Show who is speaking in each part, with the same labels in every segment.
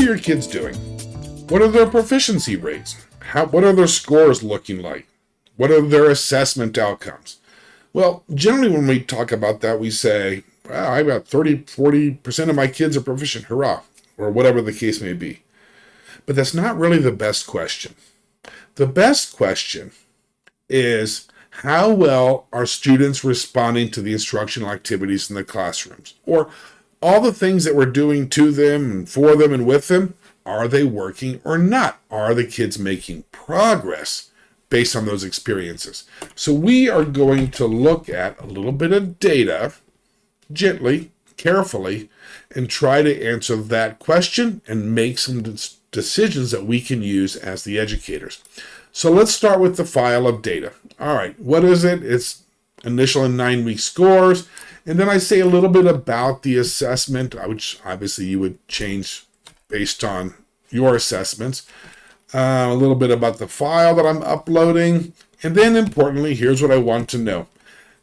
Speaker 1: your kids doing? What are their proficiency rates? What are their scores looking like? What are their assessment outcomes? Well, generally when we talk about that, we say, well, I got 40% of my kids are proficient, hurrah, or whatever the case may be. But that's not really the best question. The best question is, how well are students responding to the instructional activities in the classrooms? Or all the things that we're doing to them and for them and with them, are they working or not? Are the kids making progress based on those experiences? So we are going to look at a little bit of data, gently, carefully, and try to answer that question and make some decisions that we can use as the educators. So let's start with the file of data. All right, what is it? It's initial and 9-week scores. And then I say a little bit about the assessment, which obviously you would change based on your assessments. A little bit about the file that I'm uploading. And then importantly, here's what I want to know.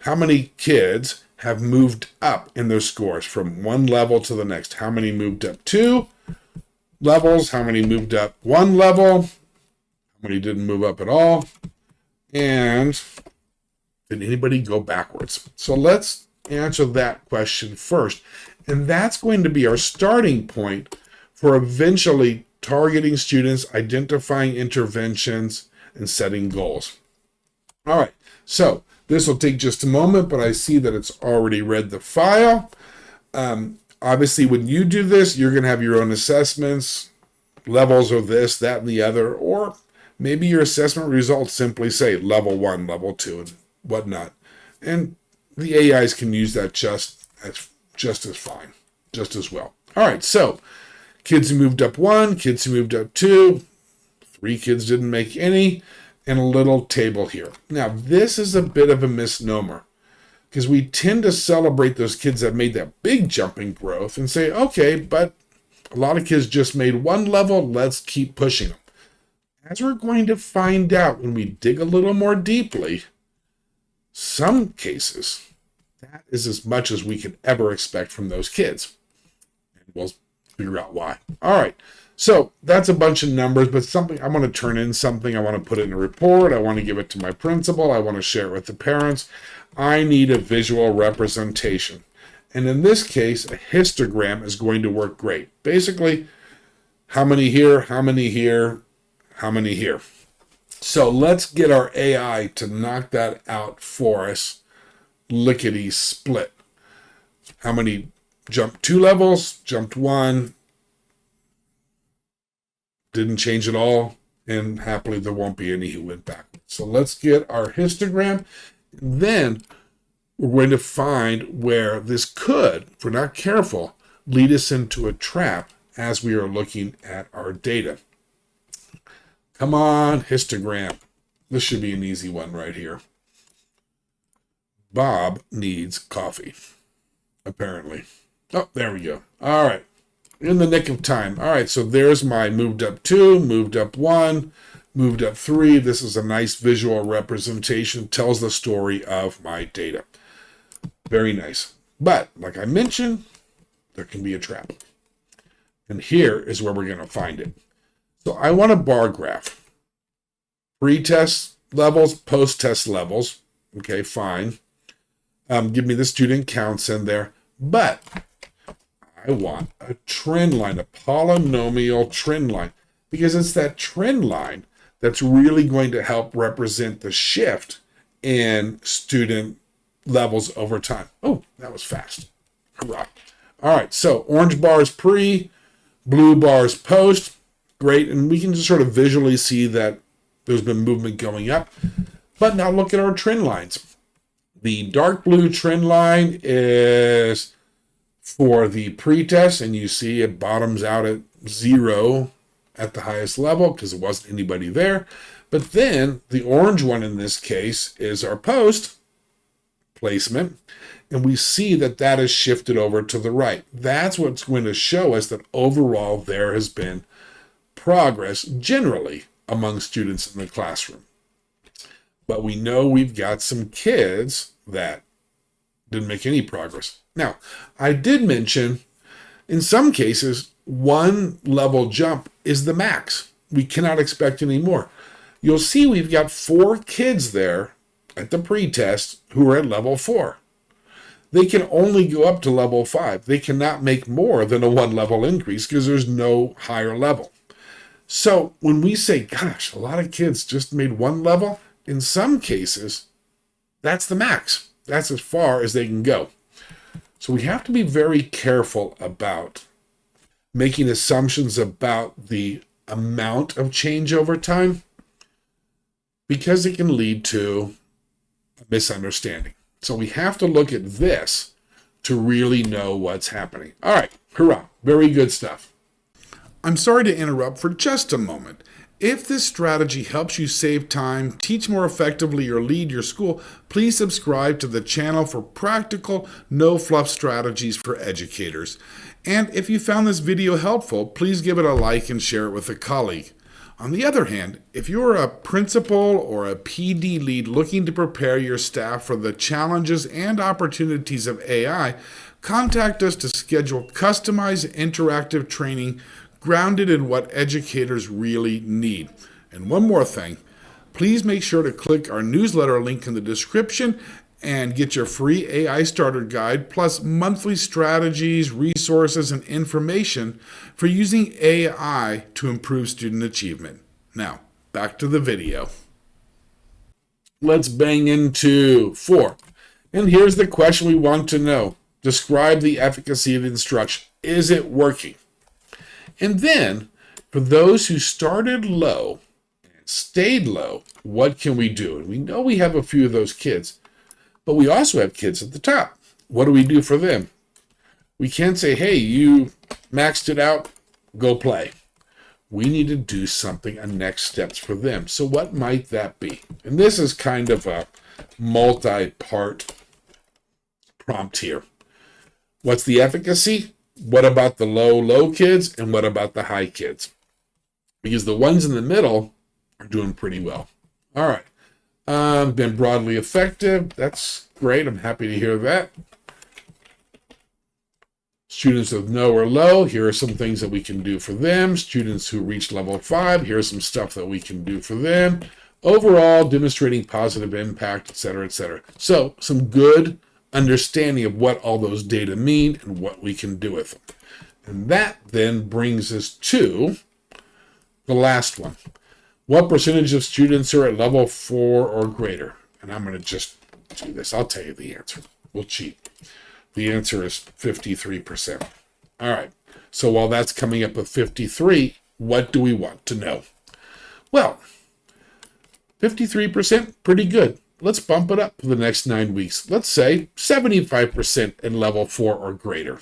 Speaker 1: How many kids have moved up in their scores from one level to the next? How many moved up 2 levels? How many moved up 1 level? How many didn't move up at all? And did anybody go backwards? So let's answer that question first. And that's going to be our starting point for eventually targeting students, identifying interventions, and setting goals. All right, so this will take just a moment, but I see that it's already read the file. Obviously, when you do this, you're going to have your own assessments, levels of this, that, and the other, or maybe your assessment results simply say level 1, level 2, and whatnot. And the AIs can use that just as fine, just as well. All right, so kids who moved up 1, kids who moved up 2, 3 kids didn't make any, and a little table here. Now, this is a bit of a misnomer because we tend to celebrate those kids that made that big jump in growth and say, okay, but a lot of kids just made 1 level, let's keep pushing them. As we're going to find out when we dig a little more deeply, some cases, that is as much as we could ever expect from those kids. And we'll figure out why. All right, so that's a bunch of numbers, but something I want to turn in something. I want to put it in a report. I want to give it to my principal. I want to share it with the parents. I need a visual representation. And in this case, a histogram is going to work great. Basically, how many here, how many here, how many here. So let's get our AI to knock that out for us. Lickety split. How many jumped 2 levels, jumped 1, didn't change at all, and happily there won't be any who went back. So let's get our histogram. Then we're going to find where this could, if we're not careful, lead us into a trap as we are looking at our data. Come on, histogram. This should be an easy one right here. Bob needs coffee, apparently. Oh, there we go. All right. In the nick of time. All right, so there's my moved up 2, moved up 1, moved up 3. This is a nice visual representation. Tells the story of my data. Very nice. But, like I mentioned, there can be a trap. And here is where we're going to find it. So I want a bar graph. Pre-test levels, post-test levels. Okay, fine. Give me the student counts in there. But I want a trend line, a polynomial trend line, because it's that trend line that's really going to help represent the shift in student levels over time. Oh, that was fast. Hurrah. All right, so orange bars pre, blue bars post. Great, and we can just sort of visually see that there's been movement going up. But now look at our trend lines. The dark blue trend line is for the pretest, and you see it bottoms out at 0 at the highest level because there wasn't anybody there. But then the orange one in this case is our post placement, and we see that that has shifted over to the right. That's what's going to show us that overall there has been progress generally among students in the classroom. But we know we've got some kids that didn't make any progress. Now, I did mention in some cases, one level jump is the max. We cannot expect any more. You'll see we've got 4 kids there at the pretest who are at level 4. They can only go up to level 5. They cannot make more than a 1 level increase because there's no higher level. So when we say, gosh, a lot of kids just made 1 level, in some cases, that's the max. That's as far as they can go. So we have to be very careful about making assumptions about the amount of change over time, because it can lead to a misunderstanding. So we have to look at this to really know what's happening. All right, hurrah, very good stuff. I'm sorry to interrupt for just a moment. If this strategy helps you save time, teach more effectively, or lead your school, please subscribe to the channel for practical, no-fluff strategies for educators. And if you found this video helpful, please give it a like and share it with a colleague. On the other hand, if you're a principal or a PD lead looking to prepare your staff for the challenges and opportunities of AI, contact us to schedule customized interactive training grounded in what educators really need. And one more thing, please make sure to click our newsletter link in the description and get your free AI Starter Guide, plus monthly strategies, resources, and information for using AI to improve student achievement. Now, back to the video. Let's bang into 4. And here's the question we want to know. Describe the efficacy of the instruction. Is it working? And then, for those who started low and stayed low, what can we do? And we know we have a few of those kids, but we also have kids at the top. What do we do for them? We can't say, hey, you maxed it out, go play. We need to do something, a next steps for them. So what might that be? And this is kind of a multi-part prompt here. What's the efficacy? What about the low kids? And what about the high kids? Because the ones in the middle are doing pretty well. All right. Been broadly effective. That's great. I'm happy to hear that. Students with no or low, here are some things that we can do for them. Students who reach level 5, here's some stuff that we can do for them. Overall, demonstrating positive impact, etc., etc. So, some good understanding of what all those data mean and what we can do with them. And that then brings us to the last one. What percentage of students are at level 4 or greater? And I'm going to just do this. I'll tell you the answer. We'll cheat. The answer is 53%. All right. So while that's coming up with 53, what do we want to know? Well, 53%, pretty good. Let's bump it up for the next 9 weeks. Let's say 75% in level 4 or greater.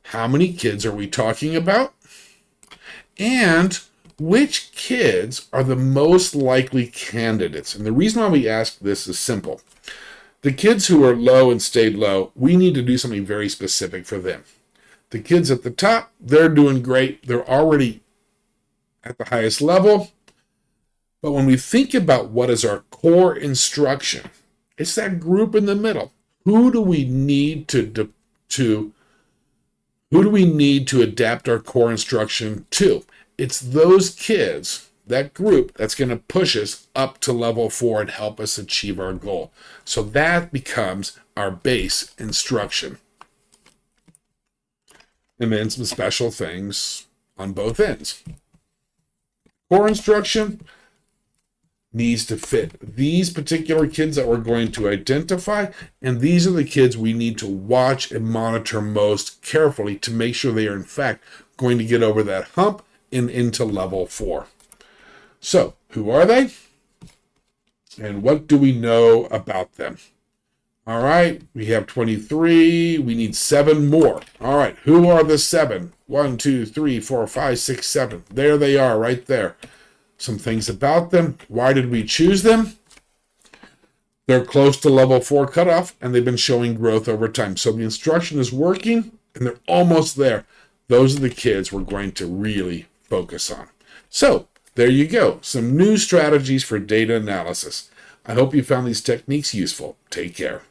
Speaker 1: How many kids are we talking about? And which kids are the most likely candidates? And the reason why we ask this is simple. The kids who are low and stayed low, we need to do something very specific for them. The kids at the top, they're doing great. They're already at the highest level. But when we think about what is our core instruction, it's that group in the middle. Who do we need to adapt our core instruction to? It's those kids, that group, that's going to push us up to level 4 and help us achieve our goal. So that becomes our base instruction. And then some special things on both ends. Core instruction needs to fit these particular kids that we're going to identify, and these are the kids we need to watch and monitor most carefully to make sure they are in fact going to get over that hump and into level 4. So, who are they? And what do we know about them? All right, we have 23. We need 7 more. All right, who are the 7? 1, 2, 3, 4, 5, 6, 7. There they are right there. Some things about them. Why did we choose them? They're close to level 4 cutoff, and they've been showing growth over time. So the instruction is working, and they're almost there. Those are the kids we're going to really focus on. So, there you go. Some new strategies for data analysis. I hope you found these techniques useful. Take care.